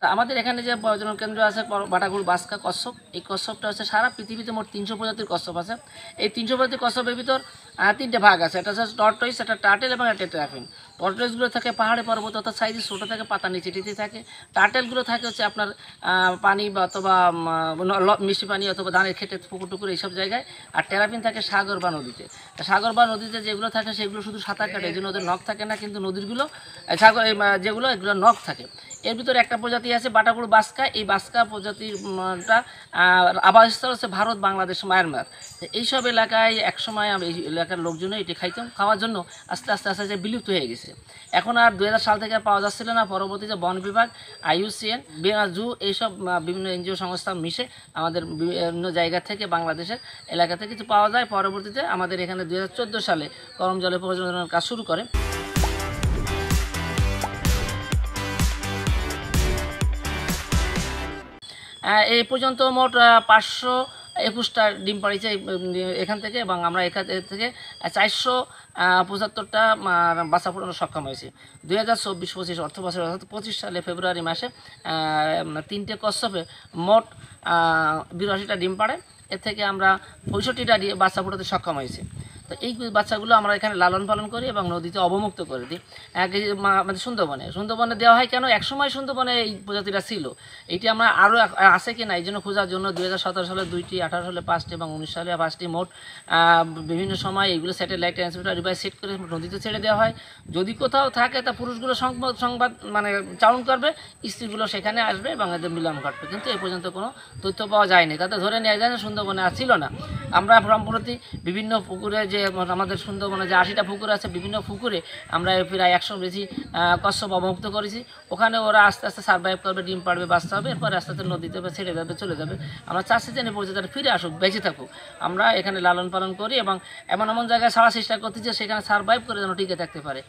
আমাদের এখানে যে প্রজনন কেন্দ্র আছে বাটাগুড় বাসকা কচ্ছপ, এই কচ্ছপটা হচ্ছে সারা পৃথিবীতে মোট 300 প্রজাতির কচ্ছপ আছে। এই 300 প্রজাতির কচ্ছপের ভিতর 3টে ভাগ আছে, এটা হচ্ছে টর্টয়েস, একটা টার্টেল এবং একটা টেট্রাফিন। টর্টয়েসগুলো থাকে পাহাড়ে পর্বত অর্থাৎ সাইজে ছোটো থাকে, পাতা নিচে টিতে থাকে। টার্টেলগুলো থাকে হচ্ছে আপনার পানি বা অথবা মিষ্টি পানি অথবা ধানের খেতে পুকুর টুকুর এইসব জায়গায়। আর টেরাফিন থাকে সাগর বা নদীতে। সাগর বা নদীতে যেগুলো থাকে সেগুলো শুধু সাঁতার কাটে, এই জন্য ওদের নখ থাকে না, কিন্তু নদীরগুলো সাগর যেগুলো এগুলো নখ থাকে। এর ভিতরে একটা প্রজাতি আছে বাটাগুড় বাসকা, এই বাসকা প্রজাতিটা আবাসস্থল হচ্ছে ভারত, বাংলাদেশ, মায়ানমার। এইসব এলাকায় একসময় এই এলাকার লোকজন এটি খাওয়ার জন্য আস্তে আস্তে আস্তে আস্তে বিলুপ্ত হয়ে গেছে। এখন আর 2000 সাল থেকে আর পাওয়া যাচ্ছিল না। পরবর্তীতে বন বিভাগ, IUCN, জু এইসব বিভিন্ন NGO সংস্থা মিশে আমাদের বিভিন্ন জায়গা থেকে বাংলাদেশের এলাকা থেকে কিছু পাওয়া যায়। পরবর্তীতে আমাদের এখানে 2014 সালে করম জলে প্রজননের কাজ শুরু করে। এই পর্যন্ত মোট 521টা ডিম পাড়িয়েছে এখান থেকে, এবং আমরা এখান থেকে 475টা বাচ্চা ফোটানো সক্ষম হয়েছি। 2024-25 অর্থ বছর অর্থাৎ 25 সালে ফেব্রুয়ারি মাসে 3টে কচ্ছপে মোট 82টা ডিম পাড়ে। এর থেকে আমরা 65টা বাচ্চা ফোটাতে সক্ষম হয়েছি। তো এই বাচ্চাগুলো আমরা এখানে লালন পালন করি এবং নদীতে অবমুক্ত করে দিই। আমাদের সুন্দরবনে দেওয়া হয় কেন, একসময় সুন্দরবনে এই প্রজাতিটা ছিল, এইটি আমরা আরও আছে কি না এই জন্য খোঁজার জন্য 2017 সালে 2টি, 18 সালে 5টি এবং 19 সালে 5টি, মোট বিভিন্ন সময় এইগুলো স্যাটেলাইট ট্রান্সমিটার ডিভাইস সেট করে নদীতে ছেড়ে দেওয়া হয়। যদি কোথাও থাকে তা পুরুষগুলো সংবাদ চালন করবে, স্ত্রীগুলো সেখানে আসবে এবং এদের মিলন ঘটবে। কিন্তু এই পর্যন্ত কোনো তথ্য পাওয়া যায়নি, তাতে ধরে নেওয়া যায় না সুন্দরবনে আর ছিল না। আমরা সম্প্রতি বিভিন্ন পুকুরে যে আমাদের সুন্দরবনে যে 80টা পুকুর আছে, বিভিন্ন পুকুরে আমরা প্রায় 100 বেশি কচ্ছপ অবমুক্ত করেছি। ওখানে ওরা আস্তে আস্তে সার্ভাইভ করবে, ডিম পাড়বে, বাচ্চা হবে, এরপর আস্তে আস্তে নদীতে ছেড়ে যাবে, চলে যাবে। আমরা চাচ্ছি যে পর্যটকরা ফিরে আসুক, বেঁচে থাকুক। আমরা এখানে লালন পালন করি এবং এমন এমন জায়গায় ছাড়ার চেষ্টা করতেছি সেখানে সার্ভাইভ করে যেন টিকে থাকতে পারে।